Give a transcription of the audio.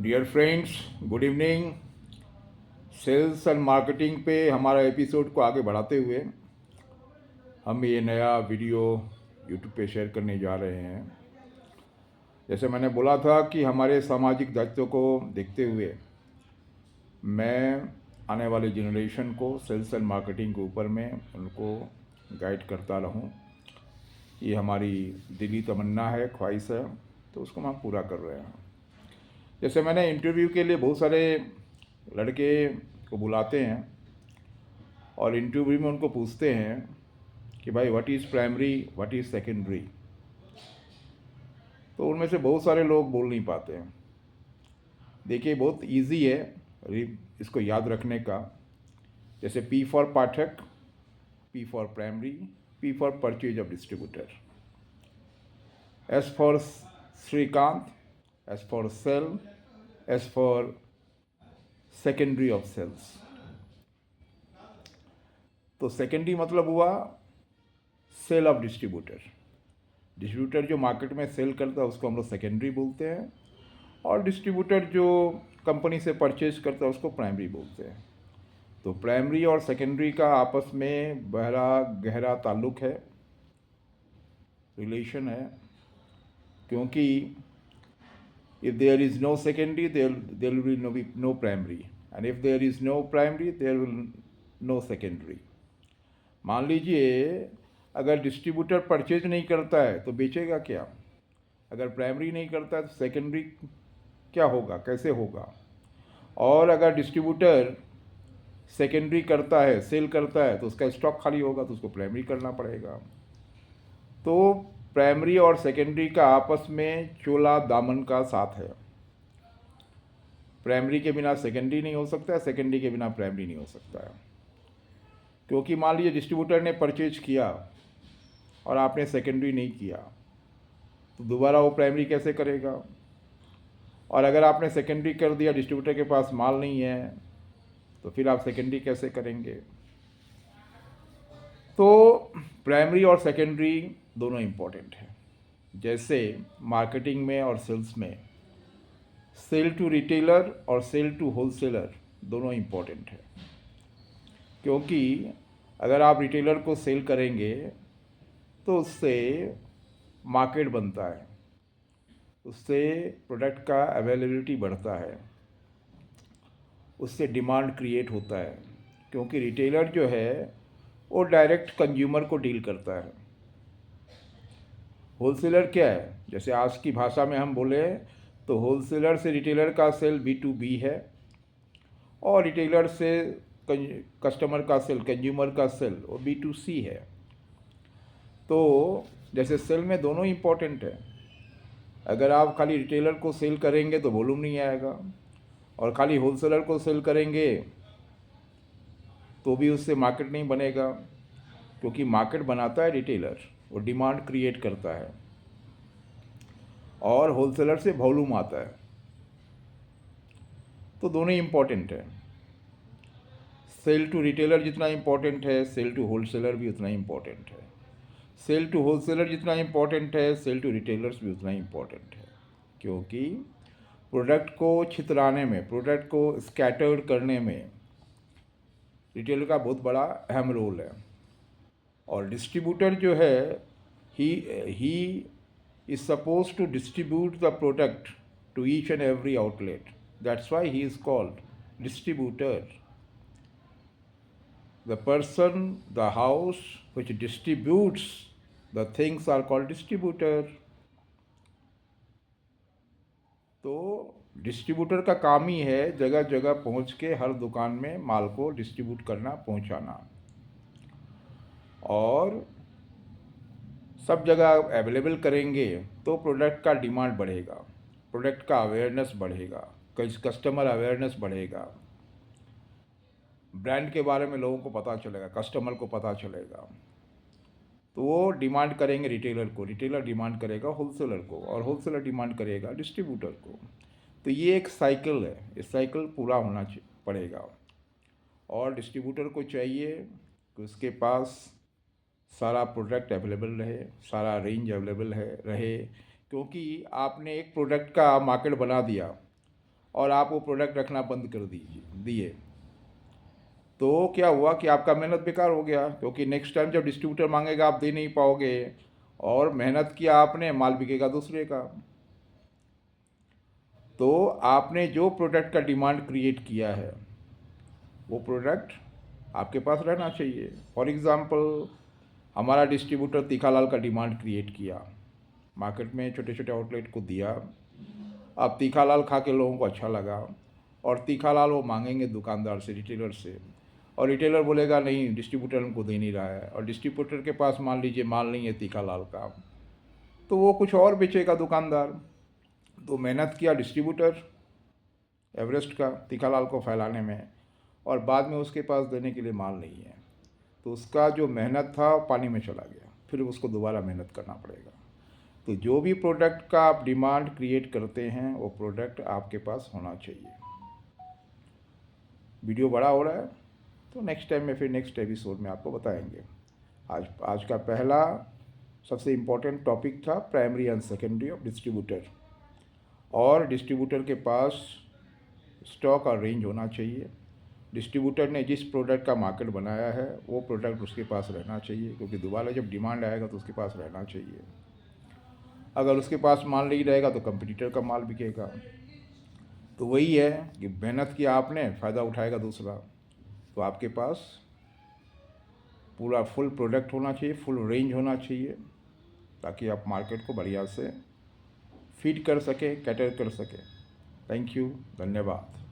Dear friends, good evening. Sales and marketing पे हमारा episode को आगे बढ़ाते हुए हम ये नया वीडियो यूट्यूब पे शेयर करने जा रहे हैं। जैसे मैंने बोला था कि हमारे सामाजिक दायित्व को देखते हुए मैं आने वाले जनरेशन को सेल्स एंड मार्केटिंग के ऊपर में उनको गाइड करता रहूं। ये हमारी दिली तमन्ना है, ख्वाहिश है, तो उसको हम पूरा कर रहे हैं। जैसे मैंने इंटरव्यू के लिए बहुत सारे लड़के को बुलाते हैं और इंटरव्यू में उनको पूछते हैं कि भाई what is primary, what is secondary. तो उनमें से बहुत सारे लोग बोल नहीं पाते हैं। देखिए, बहुत इजी है इसको याद रखने का। जैसे P for Pathak, P for primary, P for purchase of distributor, S for Shrikant, S for sale, S for secondary of sales. तो सेकेंडरी मतलब हुआ सेल ऑफ डिस्ट्रीब्यूटर। डिस्ट्रीब्यूटर जो मार्केट में सेल करता है उसको हम लोग सेकेंडरी बोलते हैं, और डिस्ट्रीब्यूटर जो कंपनी से परचेज करता है उसको प्राइमरी बोलते हैं। तो प्राइमरी और सेकेंडरी का आपस में गहरा ताल्लुक है, रिलेशन है। क्योंकि if there is no secondary there will be no primary, and if there is no primary there will no secondary. मान लीजिए, अगर डिस्ट्रीब्यूटर परचेज नहीं करता है तो बेचेगा क्या? अगर प्राइमरी नहीं करता है तो सेकेंडरी क्या होगा, कैसे होगा? और अगर डिस्ट्रीब्यूटर सेकेंडरी करता है, सेल करता है, तो उसका स्टॉक खाली होगा तो उसको प्राइमरी करना पड़ेगा। तो प्राइमरी और सेकेंडरी का आपस में चोला दामन का साथ है। प्राइमरी के बिना सेकेंडरी नहीं हो सकता है, सेकेंडरी के बिना प्राइमरी नहीं हो सकता है। क्योंकि मान लीजिए डिस्ट्रीब्यूटर ने परचेज किया और आपने सेकेंडरी नहीं किया, तो दोबारा वो प्राइमरी कैसे करेगा? और अगर आपने सेकेंडरी कर दिया, डिस्ट्रीब्यूटर के पास माल नहीं है, तो फिर आप सेकेंडरी कैसे करेंगे? तो प्राइमरी और सेकेंडरी दोनों इम्पॉर्टेंट है। जैसे मार्केटिंग में और सेल्स में सेल टू रिटेलर और सेल टू होलसेलर दोनों इम्पॉर्टेंट है। क्योंकि अगर आप रिटेलर को सेल करेंगे तो उससे मार्केट बनता है, उससे प्रोडक्ट का अवेलेबिलिटी बढ़ता है, उससे डिमांड क्रिएट होता है। क्योंकि रिटेलर जो है वो डायरेक्ट कंज्यूमर को डील करता है। होलसेलर क्या है? जैसे आज की भाषा में हम बोले तो होलसेलर से रिटेलर का सेल B2B है, और रिटेलर से कस्टमर का सेल, कंज्यूमर का सेल वो B2C है। तो जैसे सेल में दोनों इम्पोर्टेंट है। अगर आप खाली रिटेलर को सेल करेंगे तो वॉल्यूम नहीं आएगा, और खाली होलसेलर को सेल करेंगे तो भी उससे मार्केट नहीं बनेगा। क्योंकि मार्केट बनाता है रिटेलर, वो डिमांड क्रिएट करता है, और होलसेलर से वॉल्यूम आता है। तो दोनों इम्पॉर्टेंट है। सेल टू रिटेलर जितना इम्पॉर्टेंट है, सेल टू होलसेलर भी उतना इम्पॉर्टेंट है। सेल टू होलसेलर जितना इम्पॉर्टेंट है, सेल टू रिटेलर्स भी उतना इम्पॉर्टेंट है। क्योंकि प्रोडक्ट को छितराने में, प्रोडक्ट को स्कैटर्ड करने में रिटेलर का बहुत बड़ा अहम रोल है। और डिस्ट्रीब्यूटर जो है, he is suppose to distribute the product to each and every outlet. That's why he is called distributor. The person, the house which distributes the things are called distributor. तो distributor का काम ही है जगह जगह पहुंच के हर दुकान में माल को डिस्ट्रीब्यूट करना, पहुंचाना, और सब जगह अवेलेबल करेंगे तो प्रोडक्ट का डिमांड बढ़ेगा, प्रोडक्ट का अवेयरनेस बढ़ेगा, कस्टमर अवेयरनेस बढ़ेगा, ब्रांड के बारे में लोगों को पता चलेगा, कस्टमर को पता चलेगा। तो वो डिमांड करेंगे रिटेलर को, रिटेलर डिमांड करेगा होलसेलर को, और होलसेलर डिमांड करेगा डिस्ट्रीब्यूटर को। तो ये एक साइकिल है, इस साइकिल पूरा होना पड़ेगा। और डिस्ट्रीब्यूटर को चाहिए कि उसके पास सारा प्रोडक्ट अवेलेबल रहे, सारा रेंज अवेलेबल है रहे। क्योंकि आपने एक प्रोडक्ट का मार्केट बना दिया और आप वो प्रोडक्ट रखना बंद कर दिए, तो क्या हुआ कि आपका मेहनत बेकार हो गया, क्योंकि नेक्स्ट टाइम जब डिस्ट्रीब्यूटर मांगेगा आप दे नहीं पाओगे, और मेहनत किया आपने, माल बिकेगा दूसरे का। तो आपने जो प्रोडक्ट का डिमांड क्रिएट किया है वो प्रोडक्ट आपके पास रहना चाहिए। फॉर एग्ज़ाम्पल, हमारा डिस्ट्रीब्यूटर तीखालाल का डिमांड क्रिएट किया, मार्केट में छोटे छोटे आउटलेट को दिया। अब तीखालाल खा के लोगों को अच्छा लगा, और तीखालाल वो मांगेंगे दुकानदार से, रिटेलर से, और रिटेलर बोलेगा नहीं डिस्ट्रीब्यूटर हमको दे नहीं रहा है, और डिस्ट्रीब्यूटर के पास मान लीजिए माल नहीं है तीखालाल का, तो वो कुछ और बेचेगा दुकानदार। तो मेहनत किया डिस्ट्रीब्यूटर एवरेस्ट का तीखालाल को फैलाने में, और बाद में उसके पास देने के लिए माल नहीं है, तो उसका जो मेहनत था पानी में चला गया, फिर उसको दोबारा मेहनत करना पड़ेगा। तो जो भी प्रोडक्ट का आप डिमांड क्रिएट करते हैं वो प्रोडक्ट आपके पास होना चाहिए। वीडियो बड़ा हो रहा है तो नेक्स्ट टाइम में फिर नेक्स्ट एपिसोड में आपको बताएंगे। आज का पहला सबसे इम्पोर्टेंट टॉपिक था primary and secondary of distributor, और डिस्ट्रीब्यूटर के पास स्टॉक और रेंज होना चाहिए। डिस्ट्रीब्यूटर ने जिस प्रोडक्ट का मार्केट बनाया है वो प्रोडक्ट उसके पास रहना चाहिए, क्योंकि दोबारा जब डिमांड आएगा तो उसके पास रहना चाहिए। अगर उसके पास माल नहीं रहेगा तो कंपटीटर का माल बिकेगा। तो वही है कि मेहनत किया आपने, फ़ायदा उठाएगा दूसरा। तो आपके पास पूरा फुल प्रोडक्ट होना चाहिए, फुल रेंज होना चाहिए, ताकि आप मार्केट को बढ़िया से फीड कर सके, कैटर कर सके। थैंक यू, धन्यवाद।